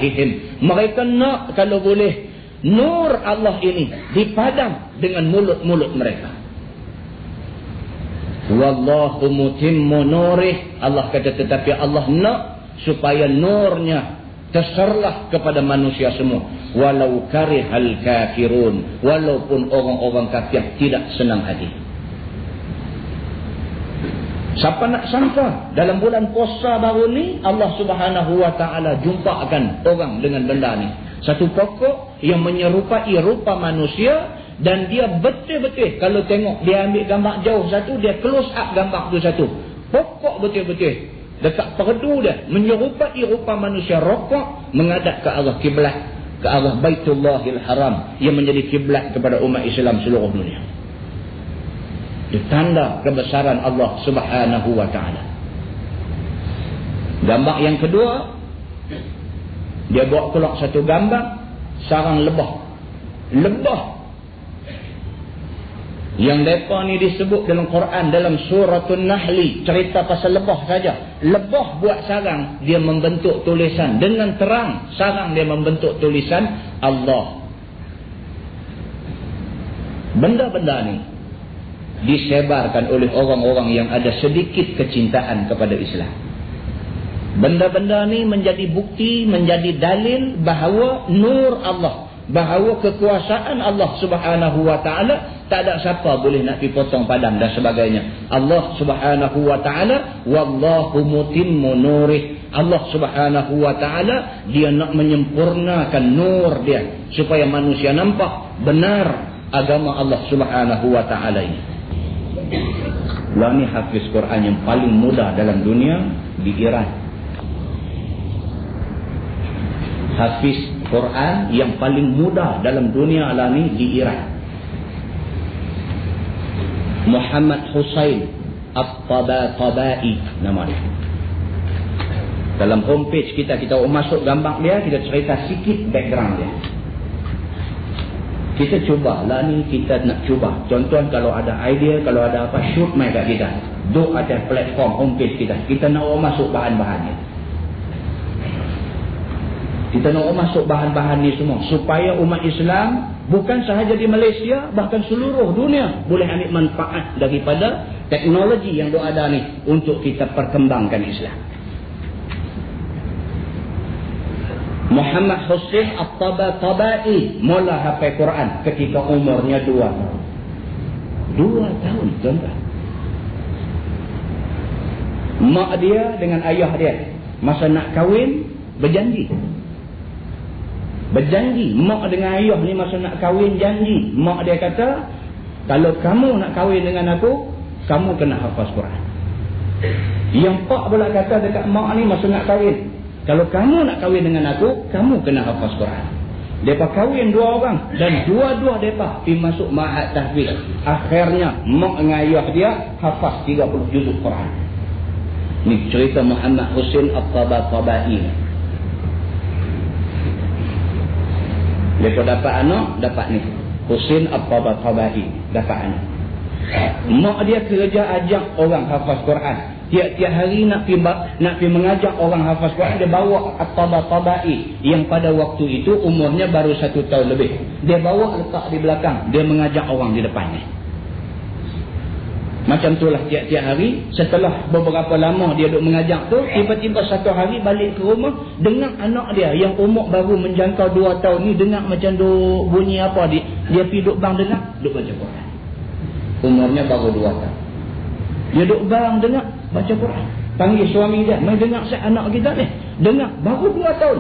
afwahihim. Mereka nak kalau boleh nur Allah ini dipadam dengan mulut-mulut mereka. Wallahu mutimmu nurih. Allah kata tetapi Allah nak supaya nurnya terserlah kepada manusia semua. Walau karihal kafirun. Walaupun orang-orang kafir tidak senang hati. Siapa nak sangka dalam bulan puasa baru ni Allah Subhanahu wa taala jumpakan orang dengan benda ni. Satu pokok yang menyerupai rupa manusia dan dia betul-betul kalau tengok dia ambil gambar jauh satu, dia close up gambar tu satu. Pokok betul-betul dekat perdu dia menyerupai rupa manusia, rokok menghadap ke arah kiblat, ke arah Baitullahil Haram yang menjadi kiblat kepada umat Islam seluruh dunia. Itu tanda kebesaran Allah Subhanahu wa taala. Gambar yang kedua, dia bawa keluar satu gambar sarang lebah. Lebah yang mereka ni disebut dalam Quran dalam suratul Nahli, cerita pasal lebah saja. Lebah buat sarang, dia membentuk tulisan dengan terang. Sarang dia membentuk tulisan Allah. Benda-benda ni disebarkan oleh orang-orang yang ada sedikit kecintaan kepada Islam. Benda-benda ni menjadi bukti, menjadi dalil bahawa nur Allah, bahawa kekuasaan Allah Subhanahu wa taala tak ada siapa boleh nak dipotong padam dan sebagainya. Allah Subhanahu wa taala wallahu mutimmu nurih. Allah Subhanahu wa taala dia nak menyempurnakan nur dia supaya manusia nampak benar agama Allah Subhanahu wa taala ini. Lah ni hafiz Quran yang paling mudah dalam dunia di Iran. Hafiz Quran yang paling mudah dalam dunia lah ni di Iran. Muhammad Hussein At-Tabatabai nama dia. Dalam homepage kita masuk gambar dia, kita cerita sikit background dia. Kita cuba lah ni, kita nak cuba. Contoh kalau ada idea, kalau ada apa, shoot mai kat kita. Duk ada platform homepage kita. Kita nak masuk bahan-bahannya. Kita nak masuk bahan-bahan ni semua. Supaya umat Islam, bukan sahaja di Malaysia, bahkan seluruh dunia boleh ambil manfaat daripada teknologi yang ada ni untuk kita perkembangkan Islam. Muhammad Hussein At-Tabatabai mula hafal Quran ketika umurnya 2 tahun. 2 tahun, tuan-tuan. Mak dia dengan ayah dia masa nak kahwin berjanji. Berjanji. Mak dengan ayah ni masa nak kahwin janji. Mak dia kata, kalau kamu nak kahwin dengan aku, kamu kena hafaz Quran. Yang pak pula kata dekat mak ni masa nak kahwin, kalau kamu nak kahwin dengan aku, kamu kena hafaz Quran. Mereka kahwin 2 orang dan dua-dua mereka pergi masuk ma'had tahfiz. Akhirnya mak dengan ayah dia hafaz 30 juzuk Quran. Ni cerita Muhammad Hussein At-Tabatabai. Mereka dapat anak, dapat ni. Hussein At-Tabatabai dapat anak. Mak dia kerja ajak orang hafaz Quran. Tiap-tiap hari nak pergi mengajak orang hafaz Quran, dia bawa At-Tabatabai yang pada waktu itu umurnya baru 1 tahun lebih. Dia bawa letak di belakang, dia mengajak orang di depannya. Macam itulah tiap-tiap hari. Setelah beberapa lama dia duduk mengajak tu, tiba-tiba satu hari balik ke rumah, dengar anak dia yang umur baru menjangkau 2 tahun ni dengar macam bunyi apa. Dia pergi duduk bang dengar, duduk baca Quran. Umurnya baru 2 tahun. Dia duduk bang dengar baca Quran. Panggil suami dia, mai dengar saya anak kita ni. Dengar, baru 2 tahun.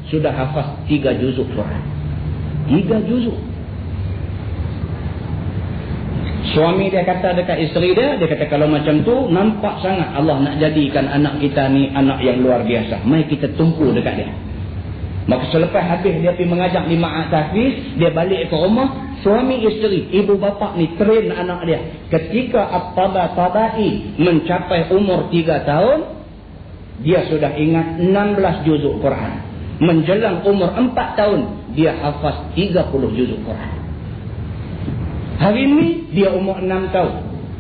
Sudah hafaz 3 juzuk Quran. 3 juzuk. Suami dia kata dekat isteri dia kata kalau macam tu nampak sangat Allah nak jadikan anak kita ni anak yang luar biasa. Mai kita tumpu dekat dia. Maka selepas habis dia pergi mengajak di ma'had tahfiz, dia balik ke rumah. Suami isteri, ibu bapa ni train anak dia. Ketika At-Tabatabai mencapai umur 3 tahun, dia sudah ingat 16 juzuk Quran. Menjelang umur 4 tahun, dia hafaz 30 juzuk Quran. Hari ini dia umur 6 tahun.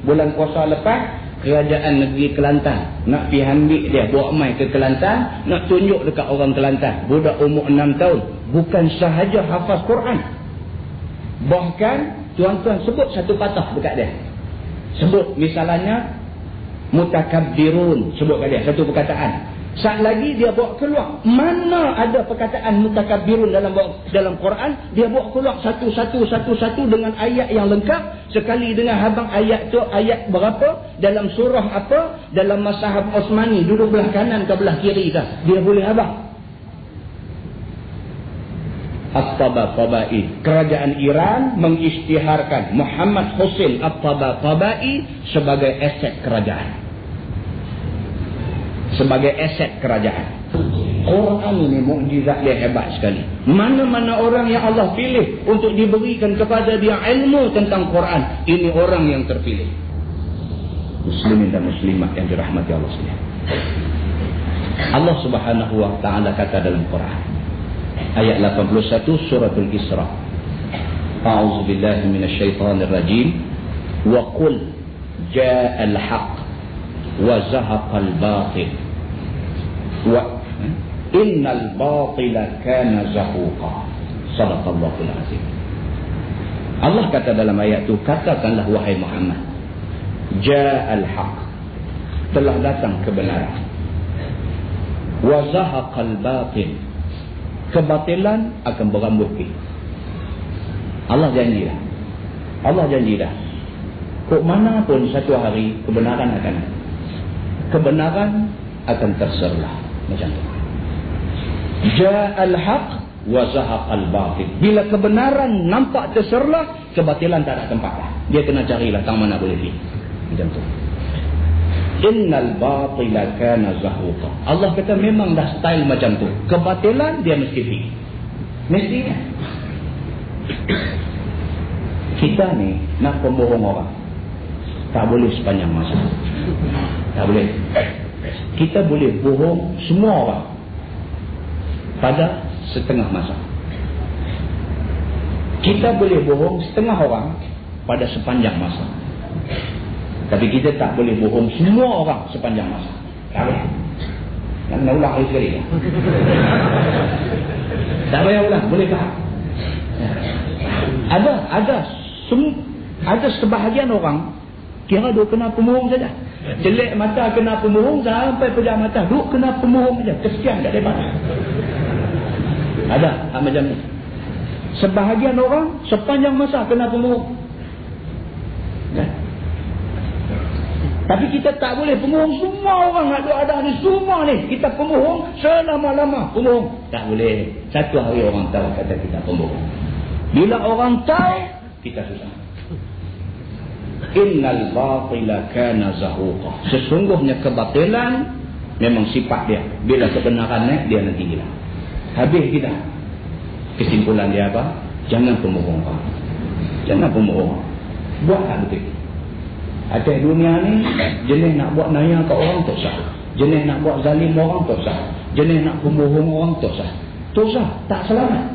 Bulan puasa lepas, kerajaan negeri Kelantan nak pergi ambil dia, bawa mai ke Kelantan, nak tunjuk dekat orang Kelantan, budak umur 6 tahun bukan sahaja hafaz Quran, bahkan tuan-tuan sebut satu patah dekat dia, sebut misalnya mutakabbirun, sebut kat dia satu perkataan. Saat lagi dia bawa keluar, mana ada perkataan mutakabbirun dalam Quran, dia bawa keluar satu-satu dengan ayat yang lengkap, sekali dengan habang ayat tu ayat berapa, dalam surah apa, dalam mazhab Osmani duduk belah kanan ke belah kiri ke, dia boleh habang. At-Tabatabai, kerajaan Iran mengisytiharkan Muhammad Hussein At-Tabatabai sebagai aset kerajaan, sebagai aset kerajaan. Quran ini mukjizat dia hebat sekali. Mana-mana orang yang Allah pilih untuk diberikan kepada dia ilmu tentang Quran, ini orang yang terpilih. Muslimin dan muslimat yang dirahmati Allah sekalian. Allah Subhanahu wa taala kata dalam Quran ayat 81 suratul Isra, A'udzu billahi minasyaitonir rajim, wa qul ja'al haqq wa zahaqal batil wa innal batila kana zahuqa. Shadaqallahul azim. Allah kata dalam ayat itu, katakanlah wahai Muhammad, ja'al haqq, telah datang kebenaran, wa zahaqal batil, kebatilan akan berambut putih. Allah janji dah kok mana pun satu hari kebenaran akan ada, kebenaran akan terserlah macam tu. Ja'al haq wa zahaqal batil, bila kebenaran nampak terserlah, kebatilan tak ada tempat lah. Dia kena carilah tang mana boleh pergi macam tu. Innal batila kana zahuqa. Allah kata memang dah style macam tu, kebatilan dia mesti pergi, mestinya. Kita ni nak pembohong orang tak boleh sepanjang masa, tak boleh. Kita boleh bohong semua orang pada setengah masa. Kita boleh bohong setengah orang pada sepanjang masa. Tapi kita tak boleh bohong semua orang sepanjang masa. Tak boleh. Nak ulang lagi sekali ya? Tak payah ulang, boleh faham. Ada sebahagian orang kira duk kena pembohong saja. Jelek mata kena pembohong, sampai pejam mata duk kena pembohong saja. Kesian tak debat. Ada macam ni. Sebahagian orang sepanjang masa kena pembohong. Kan? Tapi kita tak boleh pembohong semua orang. Ada ni semua ni kita pembohong selama-lama pembohong. Tak boleh. Satu hari orang tahu kata kita pembohong. Bila orang tahu, kita susah. Innal batila kana zahuqa. Sesungguhnya kebatilan memang sifat dia. Bila kebenaran naik, dia nanti hilang. Habis kita. Kesimpulan dia apa? Jangan pembohong orang. Jangan pembohong. Buat tak betul. Atas dunia ni, jenis nak buat naya kat orang tak sah. Jenis nak buat zalim orang tak sah. Jenis nak pembohong orang tak sah. Tak sah, tak selamat.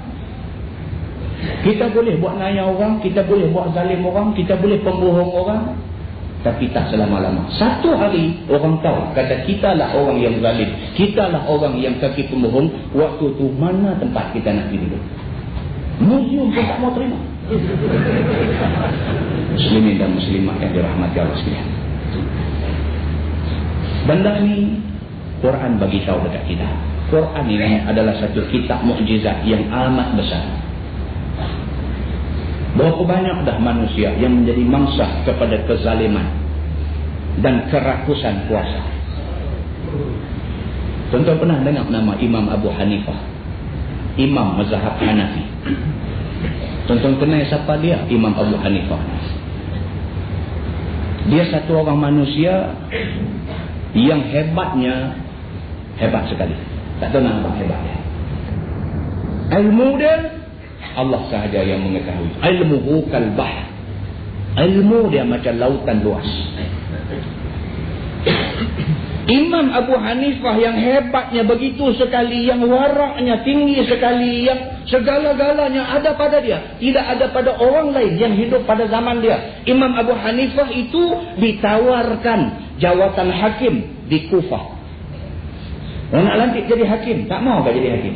Kita boleh buat naya orang, kita boleh buat zalim orang, kita boleh pembohong orang, tapi tak selama-lama. Satu hari orang tahu kata kita lah orang yang zalim, kita lah orang yang kaki pembohong. Waktu tu mana tempat kita nak pergi duduk? Museum pun tak mau terima. Muslimin dan muslimat yang dirahmati Allah sekalian, benda ni Quran bagi tahu dekat kita. Quran ini adalah satu kitab mukjizat yang amat besar. Berapa banyak dah manusia yang menjadi mangsa kepada kezaliman dan kerakusan kuasa. Tuan-tuan pernah dengar nama Imam Abu Hanifah, Imam mazhab Hanafi? Tuan-tuan kenal siapa dia? Imam Abu Hanifah. Dia satu orang manusia yang hebatnya hebat sekali. Tak tahu nama hebat dia. Ilmu dia Allah sahaja yang mengetahui. Ilmuhu kal bahr. Ilmu dia macam lautan luas. Imam Abu Hanifah yang hebatnya begitu sekali, yang waraknya tinggi sekali, yang segala-galanya ada pada dia, tidak ada pada orang lain yang hidup pada zaman dia. Imam Abu Hanifah itu ditawarkan jawatan hakim di Kufah. Orang nak lantik jadi hakim, tak mau tak jadi hakim.